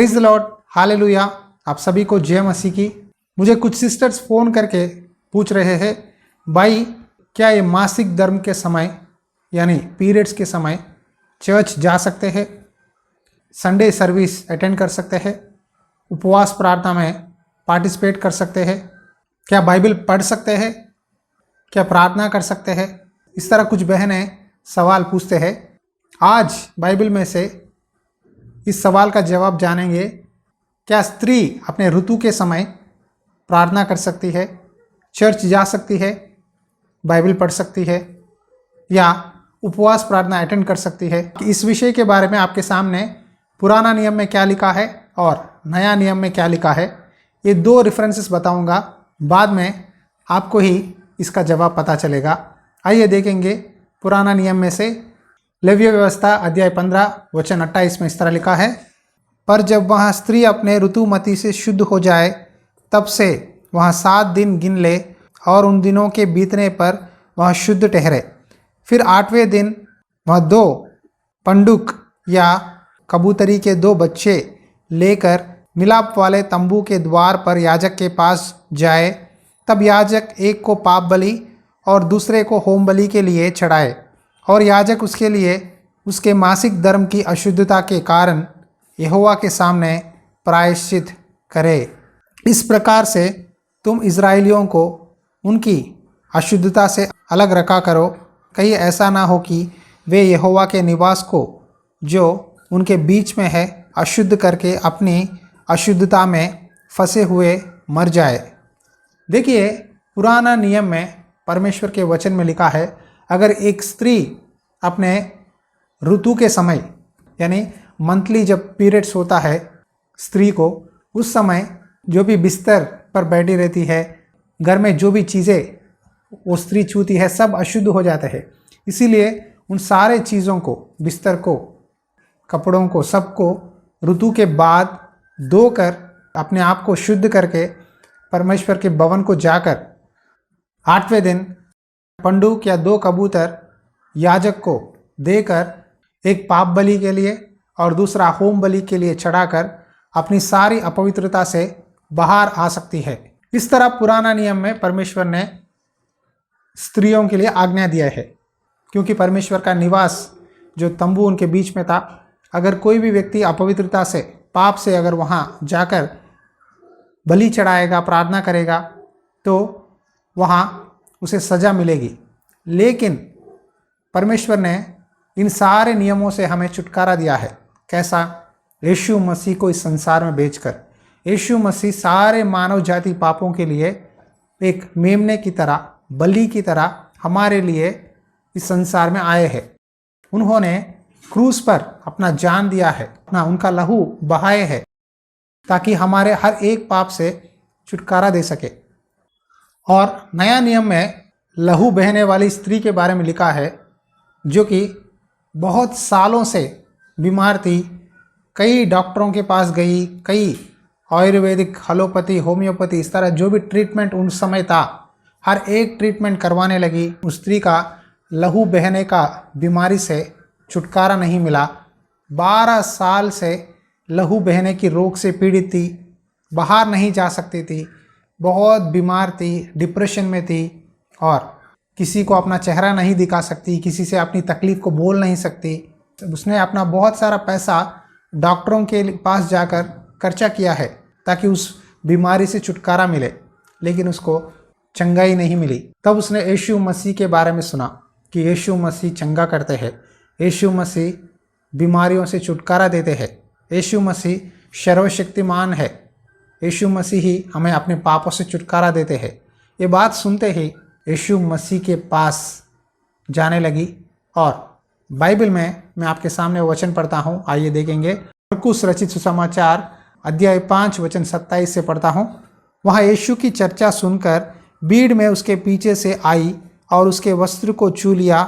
Praise the Lord, hallelujah. आप सभी को जय मसीह की। मुझे कुछ सिस्टर्स फ़ोन करके पूछ रहे हैं, भाई क्या ये मासिक धर्म के समय यानी पीरियड्स के समय चर्च जा सकते हैं, संडे सर्विस अटेंड कर सकते हैं, उपवास प्रार्थना में पार्टिसिपेट कर सकते हैं, क्या बाइबल पढ़ सकते हैं, क्या प्रार्थना कर सकते हैं। इस तरह कुछ बहनें सवाल पूछते हैं। आज बाइबल में से इस सवाल का जवाब जानेंगे। क्या स्त्री अपने ऋतु के समय प्रार्थना कर सकती है, चर्च जा सकती है, बाइबल पढ़ सकती है या उपवास प्रार्थना अटेंड कर सकती है। इस विषय के बारे में आपके सामने पुराना नियम में क्या लिखा है और नया नियम में क्या लिखा है, ये दो रेफरेंसेस बताऊंगा। बाद में आपको ही इसका जवाब पता चलेगा। आइए देखेंगे पुराना नियम में से लेवीय व्यवस्था अध्याय 15 वचन 28 में इस तरह लिखा है, पर जब वहाँ स्त्री अपने ऋतुमती से शुद्ध हो जाए तब से वहाँ 7 दिन गिन ले और उन दिनों के बीतने पर वह शुद्ध ठहरे। फिर 8वें दिन वह 2 पंडुक या कबूतरी के 2 बच्चे लेकर मिलाप वाले तंबू के द्वार पर याजक के पास जाए। तब याजक एक को पाप बलि और दूसरे को होम बलि के लिए चढ़ाए और याजक उसके लिए उसके मासिक धर्म की अशुद्धता के कारण यहोवा के सामने प्रायश्चित करे। इस प्रकार से तुम इज़राइलियों को उनकी अशुद्धता से अलग रखा करो, कहीं ऐसा ना हो कि वे यहोवा के निवास को जो उनके बीच में है अशुद्ध करके अपनी अशुद्धता में फंसे हुए मर जाए। देखिए, पुराना नियम में परमेश्वर के वचन में लिखा है, अगर एक स्त्री अपने ऋतु के समय यानी मंथली जब पीरियड्स होता है स्त्री को, उस समय जो भी बिस्तर पर बैठी रहती है, घर में जो भी चीज़ें वो स्त्री छूती है सब अशुद्ध हो जाते हैं। इसीलिए उन सारे चीज़ों को, बिस्तर को, कपड़ों को, सबको ऋतु के बाद धोकर अपने आप को शुद्ध करके परमेश्वर के भवन को जाकर 8वें दिन पंडुक या 2 कबूतर याजक को देकर एक पाप बलि के लिए और दूसरा होम बलि के लिए चढ़ाकर अपनी सारी अपवित्रता से बाहर आ सकती है। इस तरह पुराना नियम में परमेश्वर ने स्त्रियों के लिए आज्ञा दिया है, क्योंकि परमेश्वर का निवास जो तंबू उनके बीच में था, अगर कोई भी व्यक्ति अपवित्रता से, पाप से अगर वहाँ जाकर बलि चढ़ाएगा, प्रार्थना करेगा, तो वहाँ उसे सज़ा मिलेगी। लेकिन परमेश्वर ने इन सारे नियमों से हमें छुटकारा दिया है। कैसा? यीशु मसीह को इस संसार में भेजकर। यीशु मसीह सारे मानव जाति पापों के लिए एक मेमने की तरह, बलि की तरह हमारे लिए इस संसार में आए हैं। उन्होंने क्रूस पर अपना जान दिया है, अपना उनका लहू बहाए है, ताकि हमारे हर एक पाप से छुटकारा दे सके। और नया नियम में लहू बहने वाली स्त्री के बारे में लिखा है, जो कि बहुत सालों से बीमार थी, कई डॉक्टरों के पास गई, कई आयुर्वेदिक, एलोपैथी, होम्योपैथी, इस तरह जो भी ट्रीटमेंट उन समय था, हर एक ट्रीटमेंट करवाने लगी। उस स्त्री का लहू बहने का बीमारी से छुटकारा नहीं मिला। 12 साल से लहू बहने की रोग से पीड़ित थी, बाहर नहीं जा सकती थी, बहुत बीमार थी, डिप्रेशन में थी और किसी को अपना चेहरा नहीं दिखा सकती, किसी से अपनी तकलीफ़ को बोल नहीं सकती। उसने अपना बहुत सारा पैसा डॉक्टरों के पास जाकर खर्चा किया है ताकि उस बीमारी से छुटकारा मिले, लेकिन उसको चंगाई नहीं मिली। तब उसने यीशु मसीह के बारे में सुना कि यीशु मसीह चंगा करते हैं, यीशु मसीह बीमारियों से छुटकारा देते हैं, यीशु मसीह सर्वशक्तिमान है, यीशु मसीह ही हमें अपने पापों से छुटकारा देते हैं। ये बात सुनते ही यीशु मसीह के पास जाने लगी। और बाइबल में मैं आपके सामने वचन पढ़ता हूँ। आइए देखेंगे। मरकुस रचित सुसमाचार अध्याय 5 वचन 27 से पढ़ता हूँ। वहाँ यीशु की चर्चा सुनकर भीड़ में उसके पीछे से आई और उसके वस्त्र को छू लिया,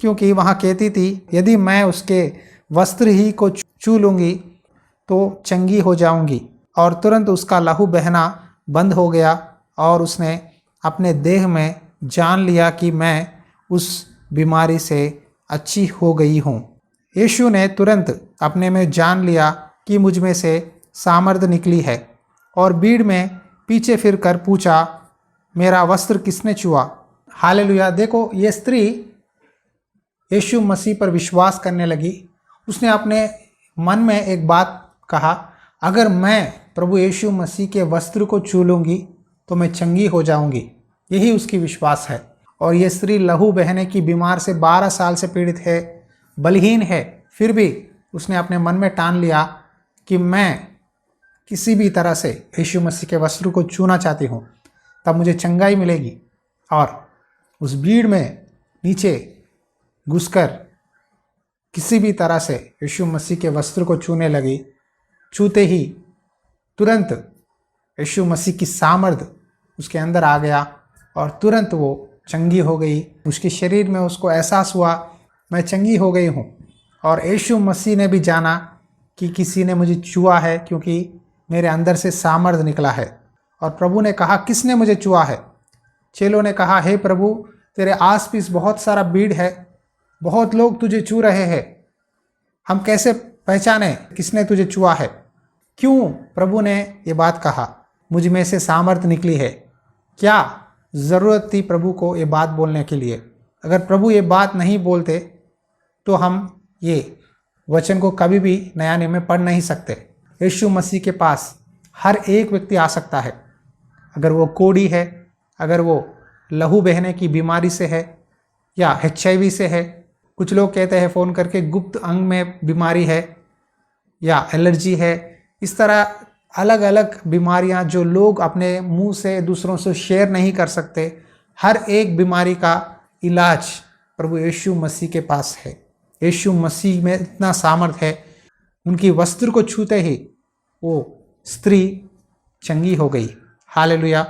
क्योंकि वहाँ कहती थी, यदि मैं उसके वस्त्र ही को छू लूँगी तो चंगी हो जाऊँगी। और तुरंत उसका लहू बहना बंद हो गया और उसने अपने देह में जान लिया कि मैं उस बीमारी से अच्छी हो गई हूँ। यीशु ने तुरंत अपने में जान लिया कि मुझ में से सामर्थ निकली है। और भीड़ में पीछे फिरकर पूछा, मेरा वस्त्र किसने छुआ? हालेलुया। देखो, ये स्त्री यीशु मसीह पर विश्वास करने लगी। उसने अपने मन में एक बात कहा, अगर मैं प्रभु यीशु मसीह के वस्त्र को छू लूँगी तो मैं चंगी हो जाऊंगी। यही उसकी विश्वास है। और ये स्त्री लहू बहने की बीमार से 12 साल से पीड़ित है, बलहीन है, फिर भी उसने अपने मन में ठान लिया कि मैं किसी भी तरह से यीशु मसीह के वस्त्र को छूना चाहती हूँ, तब मुझे चंगाई मिलेगी। और उस भीड़ में नीचे घुसकर किसी भी तरह से यीशु मसीह के वस्त्र को छूने लगी। छूते ही तुरंत यीशु मसीह की सामर्थ उसके अंदर आ गया और तुरंत वो चंगी हो गई। उसके शरीर में उसको एहसास हुआ, मैं चंगी हो गई हूँ। और यीशु मसीह ने भी जाना कि किसी ने मुझे छुआ है, क्योंकि मेरे अंदर से सामर्थ निकला है। और प्रभु ने कहा, किसने मुझे छुआ है? चेलों ने कहा, हे प्रभु, तेरे आस पास बहुत सारा भीड़ है, बहुत लोग तुझे छू रहे हैं, हम कैसे पहचाने किसने तुझे छुआ है? क्यों प्रभु ने ये बात कहा? मुझ में से सामर्थ निकली है। क्या ज़रूरत थी प्रभु को ये बात बोलने के लिए? अगर प्रभु ये बात नहीं बोलते तो हम ये वचन को कभी भी नया नियम में पढ़ नहीं सकते। यीशु मसीह के पास हर एक व्यक्ति आ सकता है, अगर वो कोढ़ी है, अगर वो लहू बहने की बीमारी से है या HIV से है। कुछ लोग कहते हैं फ़ोन करके गुप्त अंग में बीमारी है या एलर्जी है। इस तरह अलग अलग बीमारियां जो लोग अपने मुंह से दूसरों से शेयर नहीं कर सकते, हर एक बीमारी का इलाज प्रभु यीशु मसीह के पास है। यीशु मसीह में इतना सामर्थ है, उनकी वस्त्र को छूते ही वो स्त्री चंगी हो गई। हालेलुया।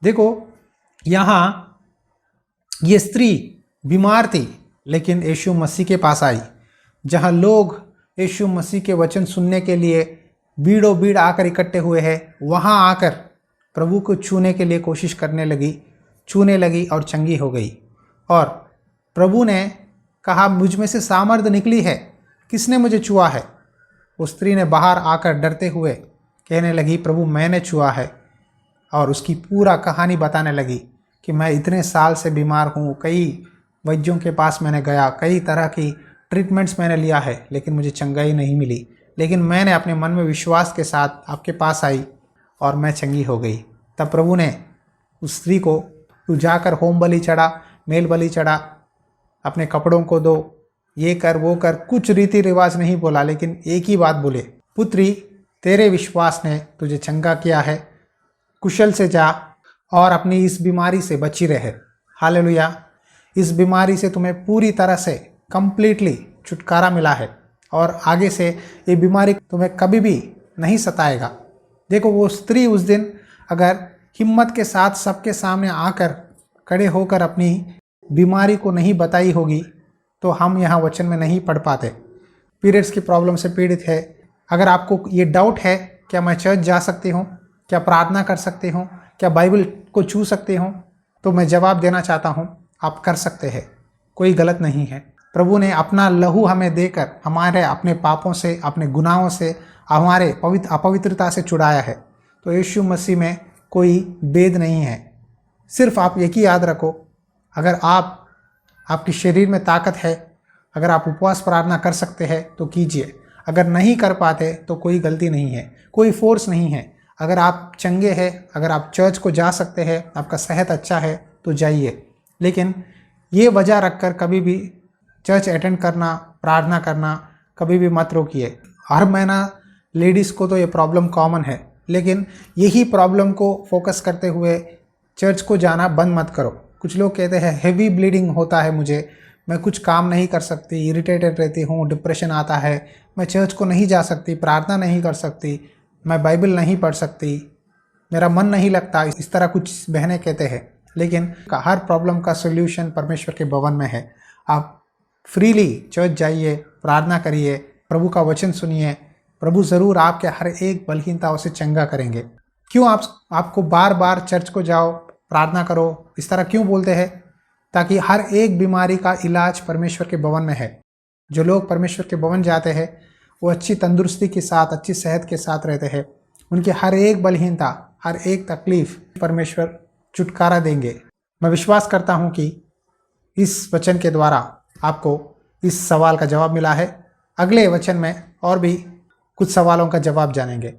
देखो, यहाँ ये स्त्री बीमार थी लेकिन यीशु मसीह के पास आई। जहाँ लोग यीशु मसीह के वचन सुनने के लिए भीड़ों भीड़ आकर इकट्ठे हुए हैं, वहाँ आकर प्रभु को छूने के लिए कोशिश करने लगी, छूने लगी और चंगी हो गई। और प्रभु ने कहा, मुझ में से सामर्थ निकली है, किसने मुझे छुआ है? उस स्त्री ने बाहर आकर डरते हुए कहने लगी, प्रभु मैंने छुआ है। और उसकी पूरा कहानी बताने लगी कि मैं इतने साल से बीमार हूँ, कई वैद्यों के पास मैंने गया, कई तरह की ट्रीटमेंट्स मैंने लिया है, लेकिन मुझे चंगाई नहीं मिली। लेकिन मैंने अपने मन में विश्वास के साथ आपके पास आई और मैं चंगी हो गई। तब प्रभु ने उस स्त्री को, तू जाकर होम बलि चढ़ा, मेल बलि चढ़ा, अपने कपड़ों को दो, ये कर वो कर, कुछ रीति रिवाज नहीं बोला, लेकिन एक ही बात बोले, पुत्री तेरे विश्वास ने तुझे चंगा किया है, कुशल से जा और अपनी इस बीमारी से बची रहे। हालेलुया। इस बीमारी से तुम्हें पूरी तरह से कंप्लीटली छुटकारा मिला है और आगे से ये बीमारी तुम्हें कभी भी नहीं सताएगा। देखो, वो स्त्री उस दिन अगर हिम्मत के साथ सबके सामने आकर खड़े होकर अपनी बीमारी को नहीं बताई होगी तो हम यहाँ वचन में नहीं पढ़ पाते। पीरियड्स की प्रॉब्लम से पीड़ित है, अगर आपको ये डाउट है, क्या मैं चर्च जा सकती हूँ, क्या प्रार्थना कर सकती हूँ, क्या बाइबल को छू सकती हूँ, तो मैं जवाब देना चाहता हूँ, आप कर सकते हैं, कोई गलत नहीं है। प्रभु ने अपना लहू हमें देकर हमारे अपने पापों से, अपने गुनाहों से, हमारे अपवित्रता से छुड़ाया है। तो यीशु मसीह में कोई भेद नहीं है। सिर्फ आप एक ही याद रखो, अगर आपके शरीर में ताकत है, अगर आप उपवास प्रार्थना कर सकते हैं तो कीजिए, अगर नहीं कर पाते तो कोई गलती नहीं है, कोई फोर्स नहीं है। अगर आप चंगे हैं, अगर आप चर्च को जा सकते हैं, आपका सेहत अच्छा है तो जाइए, लेकिन ये वजह रखकर कभी भी चर्च अटेंड करना, प्रार्थना करना कभी भी मत रोकिए। हर महीना लेडीज़ को तो ये प्रॉब्लम कॉमन है, लेकिन यही प्रॉब्लम को फोकस करते हुए चर्च को जाना बंद मत करो। कुछ लोग कहते हैं हेवी ब्लीडिंग होता है मुझे, मैं कुछ काम नहीं कर सकती, इरिटेटेड रहती हूँ, डिप्रेशन आता है, मैं चर्च को नहीं जा सकती, प्रार्थना नहीं कर सकती, मैं बाइबल नहीं पढ़ सकती, मेरा मन नहीं लगता, इस तरह कुछ बहनें कहते हैं। लेकिन हर प्रॉब्लम का सोल्यूशन परमेश्वर के भवन में है। आप फ्रीली चर्च जाइए, प्रार्थना करिए, प्रभु का वचन सुनिए, प्रभु ज़रूर आपके हर एक बलहीनताओं से चंगा करेंगे। क्यों आपको बार बार चर्च को जाओ, प्रार्थना करो, इस तरह क्यों बोलते हैं? ताकि हर एक बीमारी का इलाज परमेश्वर के भवन में है। जो लोग परमेश्वर के भवन जाते हैं वो अच्छी तंदुरुस्ती के साथ, अच्छी सेहत के साथ रहते हैं। उनकी हर एक बलहीनता, हर एक तकलीफ परमेश्वर छुटकारा देंगे। मैं विश्वास करता हूँ कि इस वचन के द्वारा आपको इस सवाल का जवाब मिला है। अगले वचन में और भी कुछ सवालों का जवाब जानेंगे।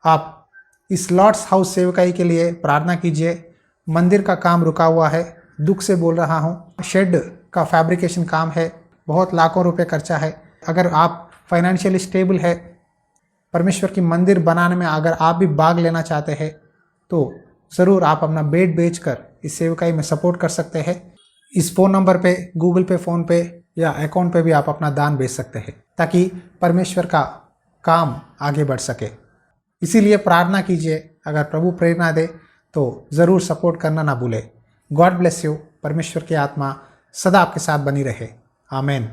आप इस लॉर्ड्स हाउस सेवकाई के लिए प्रार्थना कीजिए। मंदिर का काम रुका हुआ है, दुख से बोल रहा हूँ। शेड का फैब्रिकेशन काम है, बहुत लाखों रुपए खर्चा है। अगर आप फाइनेंशियली स्टेबल है, परमेश्वर की मंदिर बनाने में अगर आप भी भाग लेना चाहते हैं तो ज़रूर आप अपना बेड बेचकर इस सेवकाई में सपोर्ट कर सकते हैं। इस फ़ोन नंबर पे, गूगल पे, फ़ोन पे या अकाउंट पे भी आप अपना दान भेज सकते हैं ताकि परमेश्वर का काम आगे बढ़ सके। इसीलिए प्रार्थना कीजिए, अगर प्रभु प्रेरणा दे तो ज़रूर सपोर्ट करना ना भूले। God bless you. परमेश्वर की आत्मा सदा आपके साथ बनी रहे। आमीन।